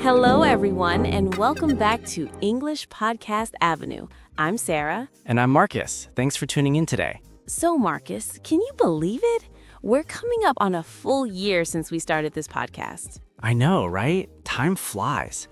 Hello, everyone, and welcome back to English Podcast Avenue. I'm Sarah. And I'm Marcus. Thanks for tuning in today. So, Marcus, can you believe it? We're coming up on a full year since we started this podcast. I know, right? Time flies.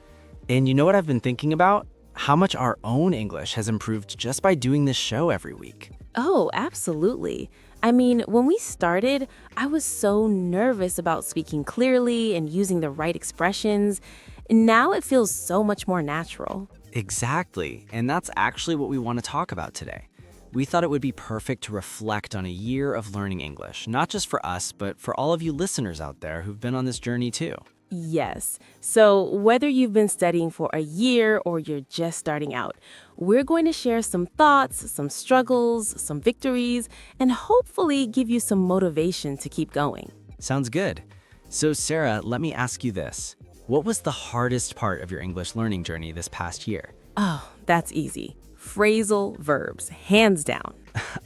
And you know what I've been thinking about? How much our own English has improved just by doing this show every week. Oh, absolutely. I mean, when we started, I was so nervous about speaking clearly and using the right expressions. Now it feels so much more natural. Exactly. And that's actually what we want to talk about today. We thought it would be perfect to reflect on a year of learning English, not just for us, but for all of you listeners out there who've been on this journey too. Yes. So whether you've been studying for a year or you're just starting out, we're going to share some thoughts, some struggles, some victories, and hopefully give you some motivation to keep going. Sounds good. So Sarah, let me ask you this. What was the hardest part of your English learning journey this past year? Oh, that's easy. Phrasal verbs, hands down.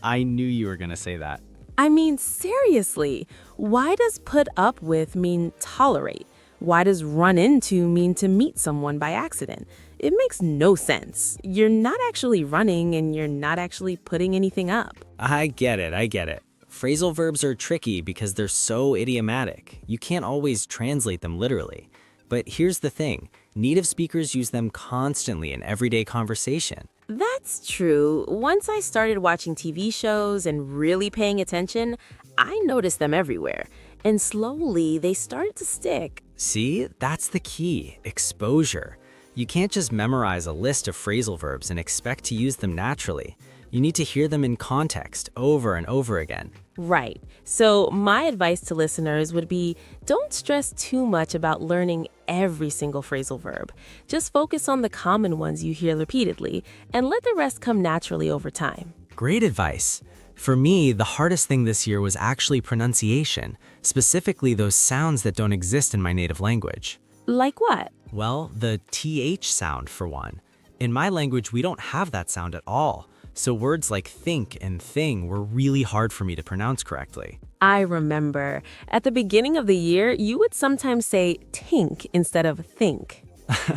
I knew you were going to say that. I mean, seriously, why does put up with mean tolerate? Why does run into mean to meet someone by accident? It makes no sense. You're not actually running and you're not actually putting anything up. I get it. Phrasal verbs are tricky because they're so idiomatic. You can't always translate them literally. But here's the thing, native speakers use them constantly in everyday conversation. That's true. Once I started watching TV shows and really paying attention, I noticed them everywhere. And slowly, they started to stick. See, that's the key, exposure. You can't just memorize a list of phrasal verbs and expect to use them naturally. You need to hear them in context over and over again. Right. So my advice to listeners would be don't stress too much about learning every single phrasal verb. Just focus on the common ones you hear repeatedly and let the rest come naturally over time. Great advice. For me, the hardest thing this year was actually pronunciation, specifically those sounds that don't exist in my native language. Like what? Well, the TH sound, for one. In my language, we don't have that sound at all. So words like think and thing were really hard for me to pronounce correctly. I remember. At the beginning of the year, you would sometimes say tink instead of think.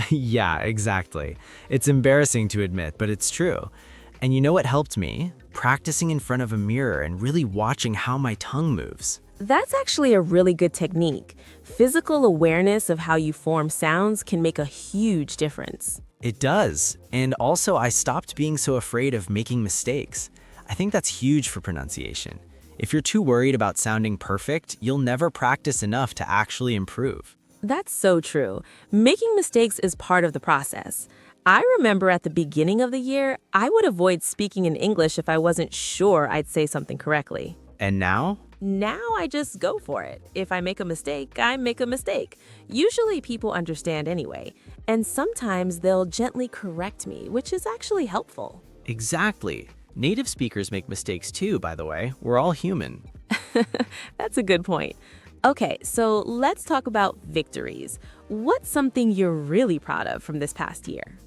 Yeah, exactly. It's embarrassing to admit, but it's true. And you know what helped me? Practicing in front of a mirror and really watching how my tongue moves. That's actually a really good technique. Physical awareness of how you form sounds can make a huge difference. It does. And also, I stopped being so afraid of making mistakes. I think that's huge for pronunciation. If you're too worried about sounding perfect, you'll never practice enough to actually improve. That's so true. Making mistakes is part of the process. I remember at the beginning of the year, I would avoid speaking in English if I wasn't sure I'd say something correctly. And now? Now I just go for it. If I make a mistake, I make a mistake. Usually people understand anyway, and sometimes they'll gently correct me, which is actually helpful. Exactly. Native speakers make mistakes too, by the way. We're all human. That's a good point. Okay, so let's talk about victories. What's something you're really proud of from this past year?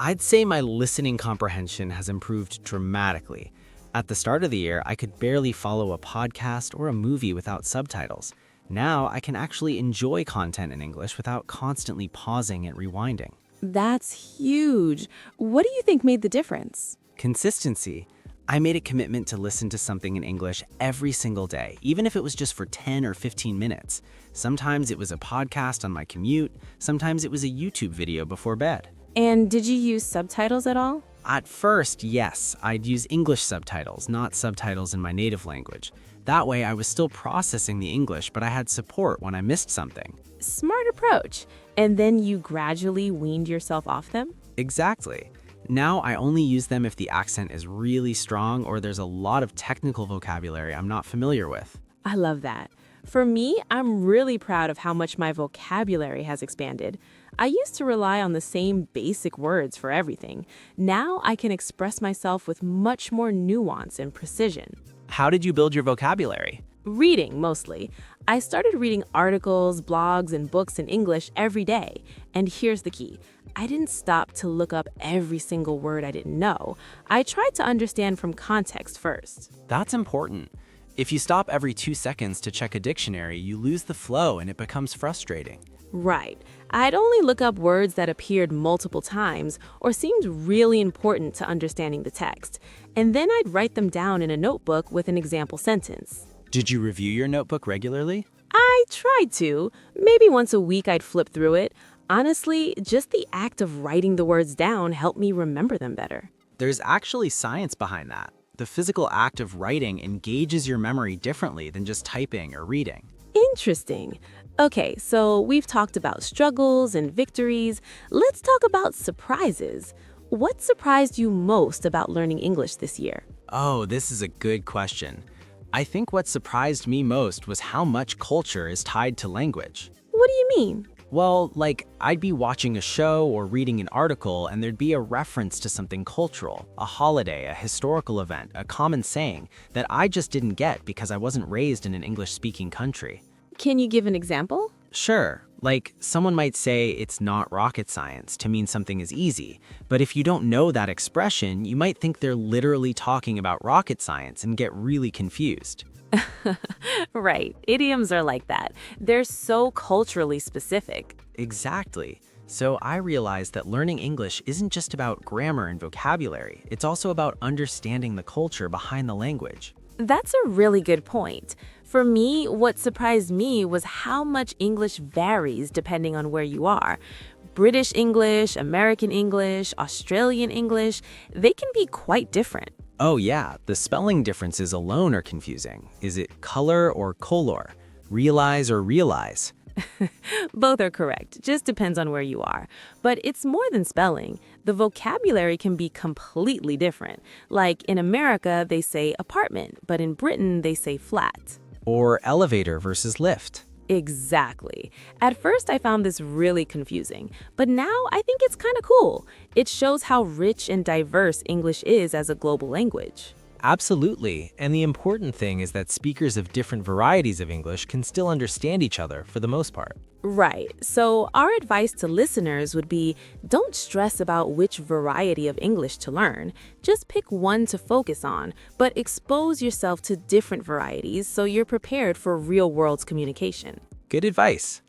I'd say my listening comprehension has improved dramatically. At the start of the year, I could barely follow a podcast or a movie without subtitles. Now, I can actually enjoy content in English without constantly pausing and rewinding. That's huge. What do you think made the difference? Consistency. I made a commitment to listen to something in English every single day, even if it was just for 10 or 15 minutes. Sometimes it was a podcast on my commute, sometimes it was a YouTube video before bed. And did you use subtitles at all? At first, yes, I'd use English subtitles, not subtitles in my native language. That way, I was still processing the English, but I had support when I missed something. Smart approach. And then you gradually weaned yourself off them? Exactly. Now I only use them if the accent is really strong or there's a lot of technical vocabulary I'm not familiar with. I love that. For me, I'm really proud of how much my vocabulary has expanded. I used to rely on the same basic words for everything. Now I can express myself with much more nuance and precision. How did you build your vocabulary? Reading, mostly. I started reading articles, blogs, and books in English every day. And here's the key. I didn't stop to look up every single word I didn't know. I tried to understand from context first. That's important. If you stop every 2 seconds to check a dictionary, you lose the flow and it becomes frustrating. Right. I'd only look up words that appeared multiple times or seemed really important to understanding the text. And then I'd write them down in a notebook with an example sentence. Did you review your notebook regularly? I tried to. Maybe once a week I'd flip through it. Honestly, just the act of writing the words down helped me remember them better. There's actually science behind that. The physical act of writing engages your memory differently than just typing or reading. Interesting. Okay, so we've talked about struggles and victories. Let's talk about surprises. What surprised you most about learning English this year? Oh, this is a good question. I think what surprised me most was how much culture is tied to language. What do you mean? Well, like, I'd be watching a show or reading an article and there'd be a reference to something cultural, a holiday, a historical event, a common saying that I just didn't get because I wasn't raised in an English-speaking country. Can you give an example? Sure, like someone might say it's not rocket science to mean something is easy, but if you don't know that expression, you might think they're literally talking about rocket science and get really confused. Right. Idioms are like that. They're so culturally specific. Exactly. So I realized that learning English isn't just about grammar and vocabulary, it's also about understanding the culture behind the language. That's a really good point. For me, what surprised me was how much English varies depending on where you are. British English, American English, Australian English, they can be quite different. Oh yeah, the spelling differences alone are confusing. Is it color or color? Realize or realize? Both are correct, just depends on where you are. But it's more than spelling. The vocabulary can be completely different. Like in America, they say apartment, but in Britain, they say flat. Or elevator versus lift? Exactly. At first, I found this really confusing, but now I think it's kind of cool. It shows how rich and diverse English is as a global language. Absolutely, and the important thing is that speakers of different varieties of English can still understand each other for the most part. Right. So our advice to listeners would be, don't stress about which variety of English to learn. Just pick one to focus on, but expose yourself to different varieties so you're prepared for real-world communication. Good advice.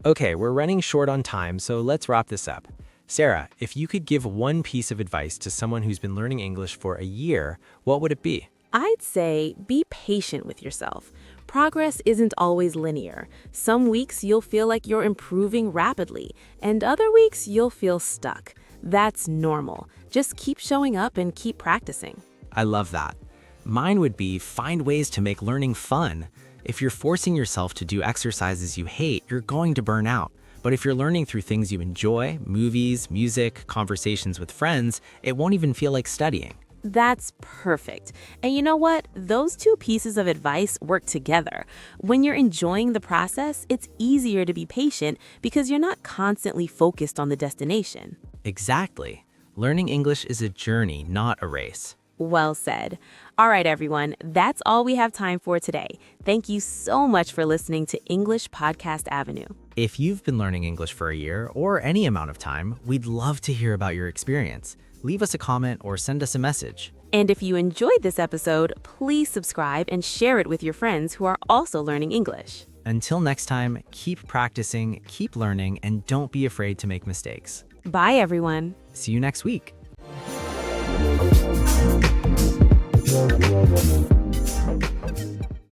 Okay, we're running short on time, so let's wrap this up. Sarah, if you could give one piece of advice to someone who's been learning English for a year, what would it be? I'd say be patient with yourself. Progress isn't always linear. Some weeks you'll feel like you're improving rapidly, and other weeks you'll feel stuck. That's normal. Just keep showing up and keep practicing. I love that. Mine would be find ways to make learning fun. If you're forcing yourself to do exercises you hate, you're going to burn out. But if you're learning through things you enjoy, movies, music, conversations with friends, it won't even feel like studying. That's perfect. And you know what? Those two pieces of advice work together. When you're enjoying the process, it's easier to be patient because you're not constantly focused on the destination. Exactly. Learning English is a journey, not a race. Well said. All right, everyone, that's all we have time for today. Thank you so much for listening to English Podcast Avenue. If you've been learning English for a year or any amount of time, we'd love to hear about your experience. Leave us a comment or send us a message. And if you enjoyed this episode, please subscribe and share it with your friends who are also learning English. Until next time, keep practicing, keep learning, and don't be afraid to make mistakes. Bye, everyone. See you next week.